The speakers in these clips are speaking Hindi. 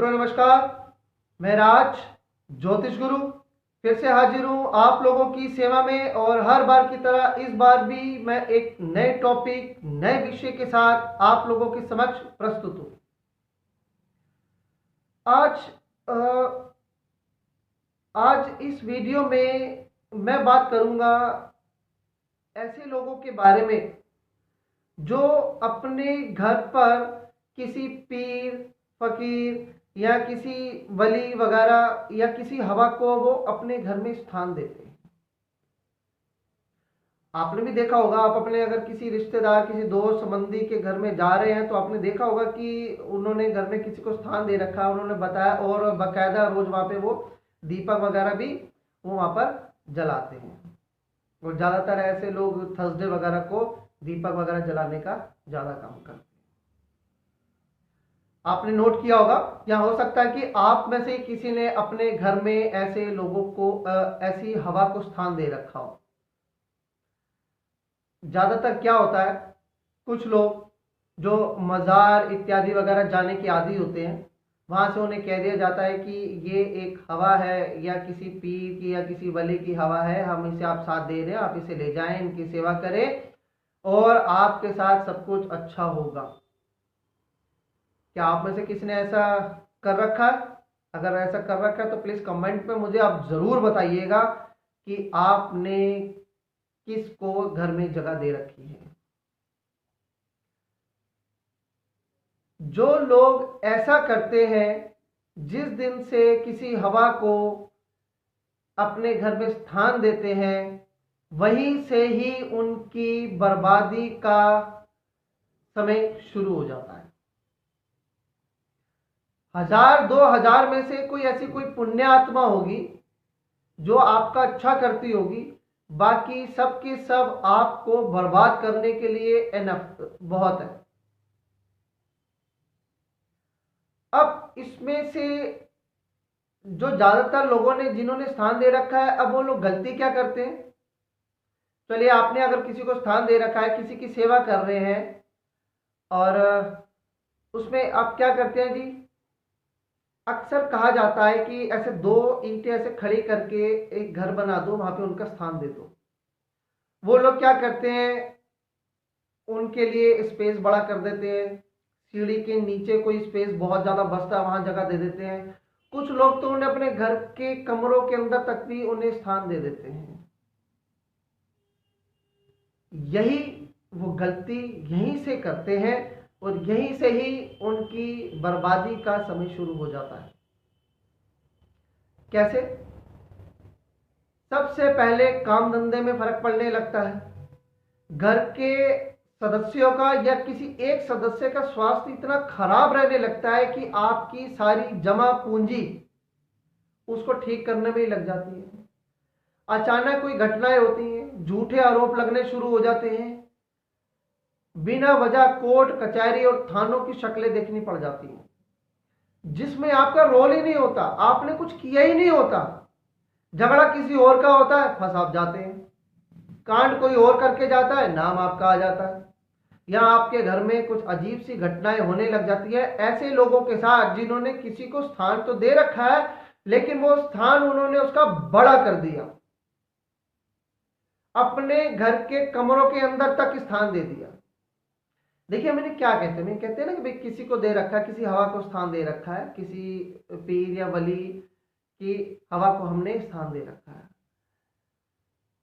मित्रों नमस्कार। मैं राज ज्योतिष गुरु फिर से हाजिर हूं आप लोगों की सेवा में, और हर बार की तरह इस बार भी मैं एक नए टॉपिक नए विषय के साथ आप लोगों के समक्ष प्रस्तुत हूं। आज इस वीडियो में मैं बात करूंगा ऐसे लोगों के बारे में जो अपने घर पर किसी पीर, फकीर या किसी वली वगैरह या किसी हवा को वो अपने घर में स्थान देते हैं। आपने भी देखा होगा, आप अपने अगर किसी रिश्तेदार, किसी दोस्त संबंधी के घर में जा रहे हैं तो आपने देखा होगा कि उन्होंने घर में किसी को स्थान दे रखा है, उन्होंने बताया, और बाकायदा रोज वहाँ पे वो दीपक वगैरह भी वो वहाँ पर जलाते हैं। और ज़्यादातर ऐसे लोग थर्सडे वगैरह को दीपक वगैरह जलाने का ज़्यादा काम करते हैं। आपने नोट किया होगा, या हो सकता है कि आप में से किसी ने अपने घर में ऐसे लोगों को ऐसी हवा को स्थान दे रखा हो। ज़्यादातर क्या होता है, कुछ लोग जो मज़ार इत्यादि वगैरह जाने के आदी होते हैं, वहाँ से उन्हें कह दिया जाता है कि ये एक हवा है या किसी पीर की या किसी वली की हवा है, हम इसे आप साथ दे रहे हैं, आप इसे ले जाएं, इनकी सेवा करें और आपके साथ सब कुछ अच्छा होगा। क्या आप में से किसी ने ऐसा कर रखा है? अगर ऐसा कर रखा है तो प्लीज़ कमेंट में मुझे आप ज़रूर बताइएगा कि आपने किसको घर में जगह दे रखी है। जो लोग ऐसा करते हैं, जिस दिन से किसी हवा को अपने घर में स्थान देते हैं, वहीं से ही उनकी बर्बादी का समय शुरू हो जाता है। 1000-2000 में से कोई ऐसी कोई पुण्य आत्मा होगी जो आपका अच्छा करती होगी, बाकी सब के सब आपको बर्बाद करने के लिए एनफ बहुत है। अब इसमें से जो ज्यादातर लोगों ने जिन्होंने स्थान दे रखा है, अब वो लोग गलती क्या करते हैं। चलिए, आपने अगर किसी को स्थान दे रखा है, किसी की सेवा कर रहे हैं, और उसमें आप क्या करते हैं जी, अक्सर कहा जाता है कि ऐसे 2 ईंटें ऐसे खड़ी करके एक घर बना दो, वहां पे उनका स्थान दे दो। वो लोग क्या करते हैं, उनके लिए स्पेस बड़ा कर देते हैं, सीढ़ी के नीचे कोई स्पेस बहुत ज़्यादा बचता है वहाँ जगह दे देते हैं। कुछ लोग तो उन्हें अपने घर के कमरों के अंदर तक भी उन्हें स्थान दे देते हैं। यही वो गलती यहीं से करते हैं, और यहीं से ही उनकी बर्बादी का समय शुरू हो जाता है। कैसे? सबसे पहले काम धंधे में फर्क पड़ने लगता है। घर के सदस्यों का या किसी एक सदस्य का स्वास्थ्य इतना खराब रहने लगता है कि आपकी सारी जमा पूंजी उसको ठीक करने में ही लग जाती है। अचानक कोई घटनाएं होती हैं, झूठे आरोप लगने शुरू हो जाते हैं, बिना वजह कोर्ट कचहरी और थानों की शक्लें देखनी पड़ जाती हैं, जिसमें आपका रोल ही नहीं होता, आपने कुछ किया ही नहीं होता। झगड़ा किसी और का होता है, फंस आप जाते हैं। कांड कोई और करके जाता है, नाम आपका आ जाता है। या आपके घर में कुछ अजीब सी घटनाएं होने लग जाती है ऐसे लोगों के साथ जिन्होंने किसी को स्थान तो दे रखा है, लेकिन वो स्थान उन्होंने उसका बड़ा कर दिया, अपने घर के कमरों के अंदर तक स्थान दे दिया। देखिए, मैंने क्या कहते हैं, मैं कहते हैं ना कि भाई किसी को दे रखा है, किसी हवा को स्थान दे रखा है, किसी पीर या वली की हवा को हमने स्थान दे रखा है।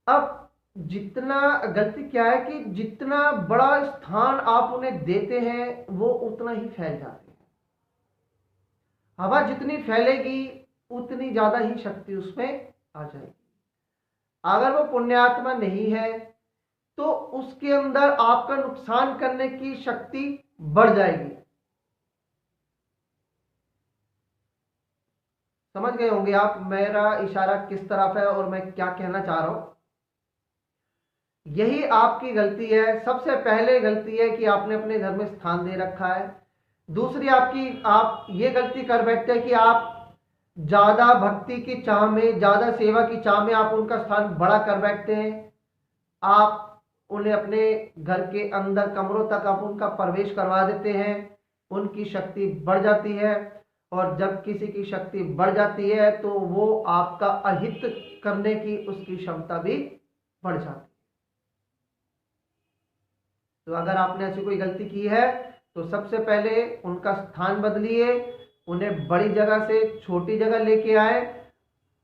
अब जितना गलती क्या है कि जितना बड़ा स्थान आप उन्हें देते हैं, वो उतना ही फैल जाते हैं। हवा जितनी फैलेगी उतनी ज्यादा ही शक्ति उसमें आ जाएगी। अगर वो पुण्यात्मा नहीं है तो उसके अंदर आपका नुकसान करने की शक्ति बढ़ जाएगी। समझ गए होंगे आप मेरा इशारा किस तरफ है और मैं क्या कहना चाह रहा हूं। यही आपकी गलती है। सबसे पहले गलती है कि आपने अपने घर में स्थान दे रखा है। दूसरी आप ये गलती कर बैठते हैं कि आप ज्यादा भक्ति की चाह में, ज्यादा सेवा की चाह में आप उनका स्थान बड़ा कर बैठते हैं। आप उन्हें अपने घर के अंदर कमरों तक आप उनका प्रवेश करवा देते हैं, उनकी शक्ति बढ़ जाती है और जब किसी की शक्ति बढ़ जाती है तो वो आपका अहित करने की उसकी क्षमता भी बढ़ जाती है। तो अगर आपने ऐसी कोई गलती की है तो सबसे पहले उनका स्थान बदलिए, उन्हें बड़ी जगह से छोटी जगह लेके आए।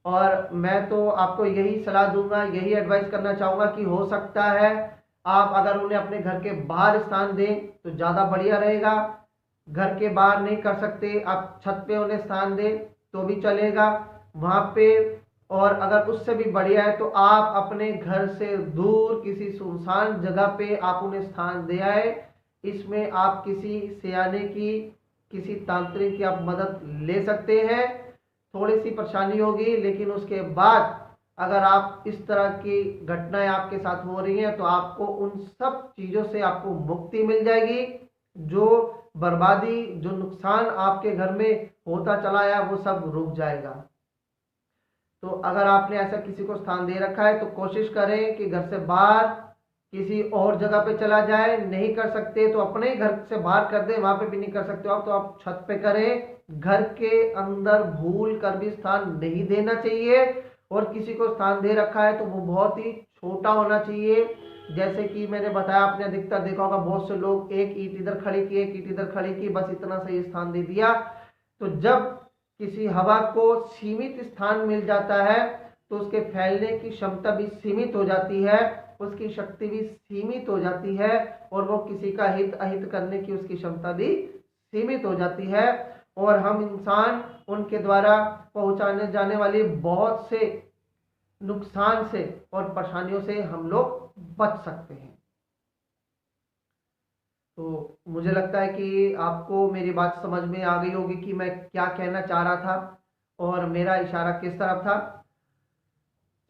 और मैं तो आपको यही सलाह दूंगा, यही एडवाइस करना चाहूँगा कि हो सकता है आप अगर उन्हें अपने घर के बाहर स्थान दें तो ज़्यादा बढ़िया रहेगा। घर के बाहर नहीं कर सकते, आप छत पे उन्हें स्थान दें तो भी चलेगा वहाँ पे। और अगर उससे भी बढ़िया है तो आप अपने घर से दूर किसी सुनसान जगह पे आप उन्हें स्थान दे आए। इसमें आप किसी सियाने की, किसी तांत्रिक की आप मदद ले सकते हैं। थोड़ी सी परेशानी होगी, लेकिन उसके बाद अगर आप इस तरह की घटनाएं आपके साथ हो रही हैं तो आपको उन सब चीज़ों से आपको मुक्ति मिल जाएगी। जो बर्बादी, जो नुकसान आपके घर में होता चला आया वो सब रुक जाएगा। तो अगर आपने ऐसा किसी को स्थान दे रखा है तो कोशिश करें कि घर से बाहर किसी और जगह पे चला जाए। नहीं कर सकते तो अपने घर से बाहर कर दें, वहां पे भी नहीं कर सकते आप तो आप छत पे करें। घर के अंदर भूल कर भी स्थान नहीं देना चाहिए। और किसी को स्थान दे रखा है तो वो बहुत ही छोटा होना चाहिए। जैसे कि मैंने बताया, आपने अधिकतर देखा होगा बहुत से लोग एक ईंट इधर खड़ी की, एक ईंट इधर खड़ी की, बस इतना सही स्थान दे दिया। तो जब किसी हवा को सीमित स्थान मिल जाता है तो उसके फैलने की क्षमता भी सीमित हो जाती है, उसकी शक्ति भी सीमित हो जाती है, और वो किसी का हित अहित करने की उसकी क्षमता भी सीमित हो जाती है। और हम इंसान उनके द्वारा पहुंचाने जाने वाली बहुत से नुकसान से और परेशानियों से हम लोग बच सकते हैं। तो मुझे लगता है कि आपको मेरी बात समझ में आ गई होगी कि मैं क्या कहना चाह रहा था और मेरा इशारा किस तरफ था।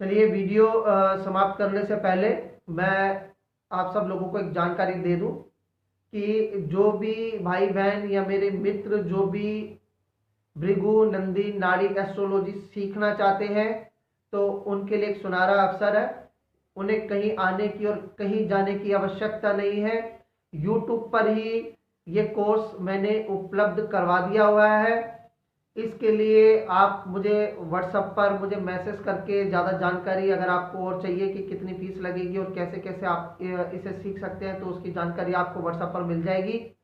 चलिए, वीडियो समाप्त करने से पहले मैं आप सब लोगों को एक जानकारी दे दूं कि जो भी भाई बहन या मेरे मित्र जो भी भृगु नंदी नाड़ी एस्ट्रोलॉजी सीखना चाहते हैं तो उनके लिए एक सुनहरा अवसर है। उन्हें कहीं आने की और कहीं जाने की आवश्यकता नहीं है। यूट्यूब पर ही ये कोर्स मैंने उपलब्ध करवा दिया हुआ है। इसके लिए आप मुझे व्हाट्सएप पर मुझे मैसेज करके ज़्यादा जानकारी अगर आपको और चाहिए कि कितनी फीस लगेगी और कैसे कैसे आप इसे सीख सकते हैं तो उसकी जानकारी आपको व्हाट्सएप पर मिल जाएगी।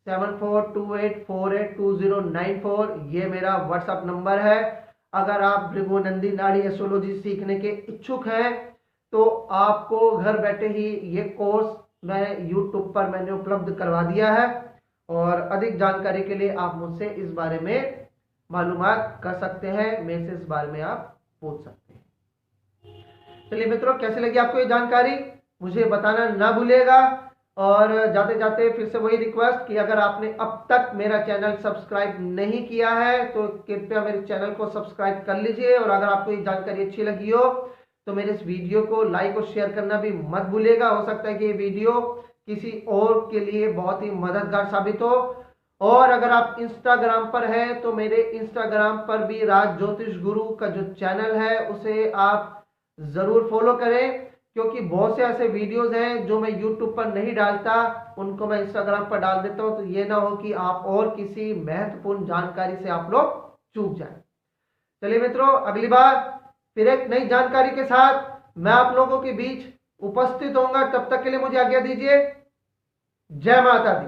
7428482094 ये मेरा व्हाट्सएप नंबर है। अगर आप भृगुनंदी नाड़ी एस्ट्रोलॉजी सीखने के इच्छुक हैं तो आपको घर बैठे ही ये कोर्स मैं यूट्यूब पर मैंने उपलब्ध करवा दिया है। और अधिक जानकारी के लिए आप मुझसे इस बारे में मालूमात कर सकते हैं, मेरे से इस बारे में आप पूछ सकते हैं। चलिए मित्रों, कैसे लगी आपको ये जानकारी मुझे बताना ना भूलिएगा। और जाते जाते फिर से वही रिक्वेस्ट कि अगर आपने अब तक मेरा चैनल सब्सक्राइब नहीं किया है तो कृपया मेरे चैनल को सब्सक्राइब कर लीजिए। और अगर आपको ये जानकारी अच्छी लगी हो तो मेरे इस वीडियो को लाइक और शेयर करना भी मत भूलिएगा। हो सकता है कि ये वीडियो किसी और के लिए बहुत ही मददगार साबित हो। और अगर आप इंस्टाग्राम पर हैं तो मेरे इंस्टाग्राम पर भी राज ज्योतिष गुरु का जो चैनल है उसे आप जरूर फॉलो करें, क्योंकि बहुत से ऐसे वीडियोस हैं जो मैं यूट्यूब पर नहीं डालता, उनको मैं इंस्टाग्राम पर डाल देता हूं। तो ये ना हो कि आप और किसी महत्वपूर्ण जानकारी से आप लोग चूक जाएं। चलिए मित्रों, अगली बार फिर एक नई जानकारी के साथ मैं आप लोगों के बीच उपस्थित होऊंगा। तब तक के लिए मुझे आज्ञा दीजिए। जय माता दी।